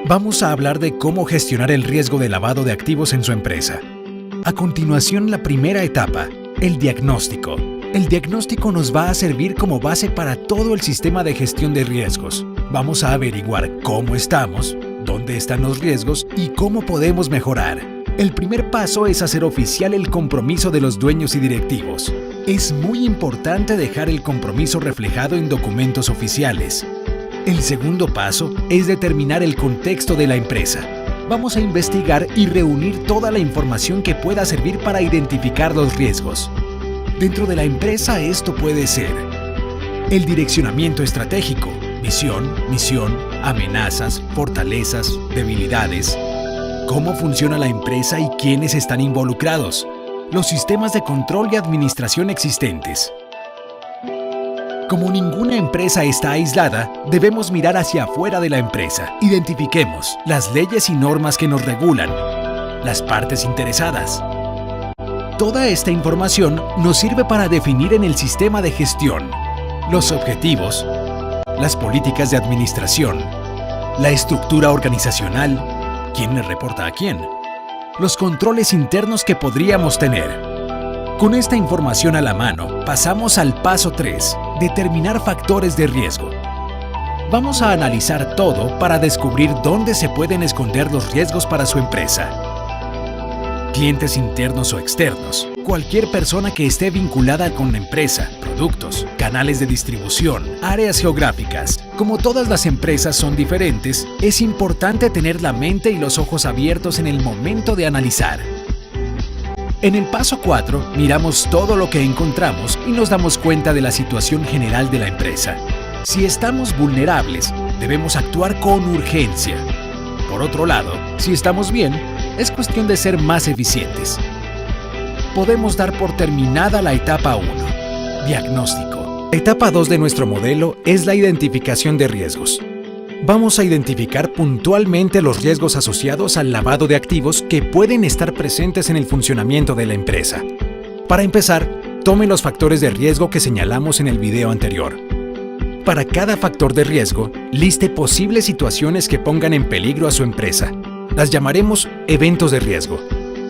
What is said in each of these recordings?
Vamos a hablar de cómo gestionar el riesgo de lavado de activos en su empresa. A continuación, la primera etapa, el diagnóstico. El diagnóstico nos va a servir como base para todo el sistema de gestión de riesgos. Vamos a averiguar cómo estamos, dónde están los riesgos y cómo podemos mejorar. El primer paso es hacer oficial el compromiso de los dueños y directivos. Es muy importante dejar el compromiso reflejado en documentos oficiales. El segundo paso es determinar el contexto de la empresa. Vamos a investigar y reunir toda la información que pueda servir para identificar los riesgos. Dentro de la empresa esto puede ser el direccionamiento estratégico, visión, misión, amenazas, fortalezas, debilidades, cómo funciona la empresa y quiénes están involucrados, los sistemas de control y administración existentes. Como ninguna empresa está aislada, debemos mirar hacia afuera de la empresa. Identifiquemos las leyes y normas que nos regulan, las partes interesadas. Toda esta información nos sirve para definir en el sistema de gestión los objetivos, las políticas de administración, la estructura organizacional, quién le reporta a quién, los controles internos que podríamos tener. Con esta información a la mano, pasamos al paso 3, determinar factores de riesgo. Vamos a analizar todo para descubrir dónde se pueden esconder los riesgos para su empresa. Clientes internos o externos, cualquier persona que esté vinculada con la empresa, productos, canales de distribución, áreas geográficas. Como todas las empresas son diferentes, es importante tener la mente y los ojos abiertos en el momento de analizar. En el paso 4, miramos todo lo que encontramos y nos damos cuenta de la situación general de la empresa. Si estamos vulnerables, debemos actuar con urgencia. Por otro lado, si estamos bien, es cuestión de ser más eficientes. Podemos dar por terminada la etapa 1, diagnóstico. Etapa 2 de nuestro modelo es la identificación de riesgos. Vamos a identificar puntualmente los riesgos asociados al lavado de activos que pueden estar presentes en el funcionamiento de la empresa. Para empezar, tome los factores de riesgo que señalamos en el video anterior. Para cada factor de riesgo, liste posibles situaciones que pongan en peligro a su empresa. Las llamaremos eventos de riesgo.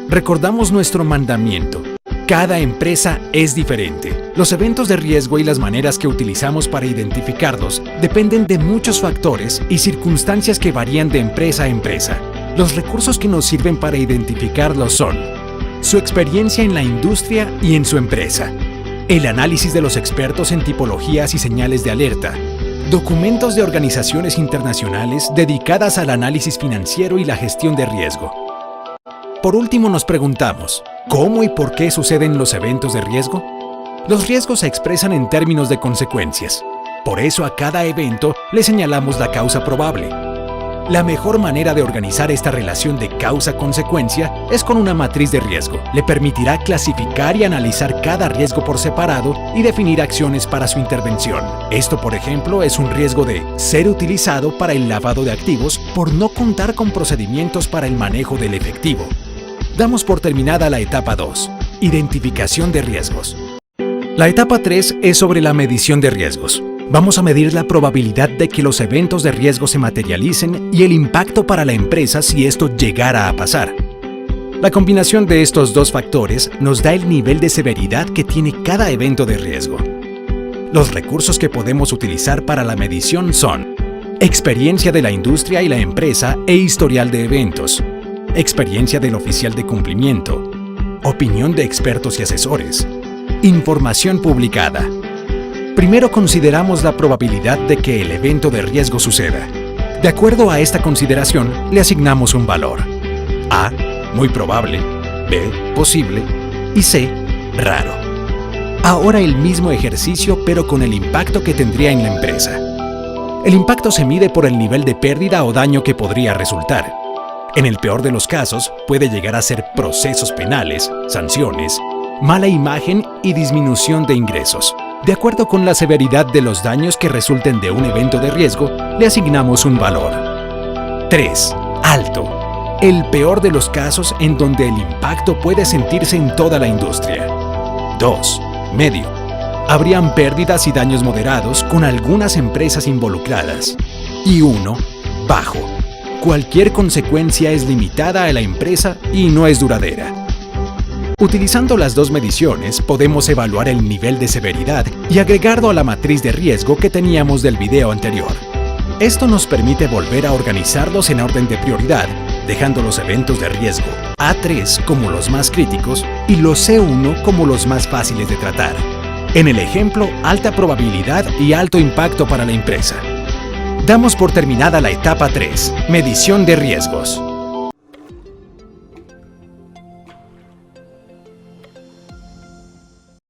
Recordamos nuestro mandamiento. Cada empresa es diferente. Los eventos de riesgo y las maneras que utilizamos para identificarlos dependen de muchos factores y circunstancias que varían de empresa a empresa. Los recursos que nos sirven para identificarlos son su experiencia en la industria y en su empresa, el análisis de los expertos en tipologías y señales de alerta, documentos de organizaciones internacionales dedicadas al análisis financiero y la gestión de riesgo. Por último, nos preguntamos, ¿cómo y por qué suceden los eventos de riesgo? Los riesgos se expresan en términos de consecuencias. Por eso a cada evento le señalamos la causa probable. La mejor manera de organizar esta relación de causa-consecuencia es con una matriz de riesgo. Le permitirá clasificar y analizar cada riesgo por separado y definir acciones para su intervención. Esto, por ejemplo, es un riesgo de ser utilizado para el lavado de activos por no contar con procedimientos para el manejo del efectivo. Damos por terminada la etapa 2, identificación de riesgos. La etapa 3 es sobre la medición de riesgos. Vamos a medir la probabilidad de que los eventos de riesgo se materialicen y el impacto para la empresa si esto llegara a pasar. La combinación de estos dos factores nos da el nivel de severidad que tiene cada evento de riesgo. Los recursos que podemos utilizar para la medición son experiencia de la industria y la empresa e historial de eventos, experiencia del oficial de cumplimiento, opinión de expertos y asesores, información publicada. Primero consideramos la probabilidad de que el evento de riesgo suceda. De acuerdo a esta consideración, le asignamos un valor. A, muy probable, B, posible y C, raro. Ahora el mismo ejercicio pero con el impacto que tendría en la empresa. El impacto se mide por el nivel de pérdida o daño que podría resultar. En el peor de los casos, puede llegar a ser procesos penales, sanciones, mala imagen y disminución de ingresos. De acuerdo con la severidad de los daños que resulten de un evento de riesgo, le asignamos un valor. 3. Alto. El peor de los casos en donde el impacto puede sentirse en toda la industria. 2. Medio. Habrían pérdidas y daños moderados con algunas empresas involucradas. Y 1. Bajo. cualquier consecuencia es limitada a la empresa y no es duradera. Utilizando las dos mediciones, podemos evaluar el nivel de severidad y agregarlo a la matriz de riesgo que teníamos del video anterior. Esto nos permite volver a organizarlos en orden de prioridad, dejando los eventos de riesgo A3 como los más críticos y los C1 como los más fáciles de tratar. En el ejemplo, alta probabilidad y alto impacto para la empresa. Damos por terminada la etapa 3, medición de riesgos.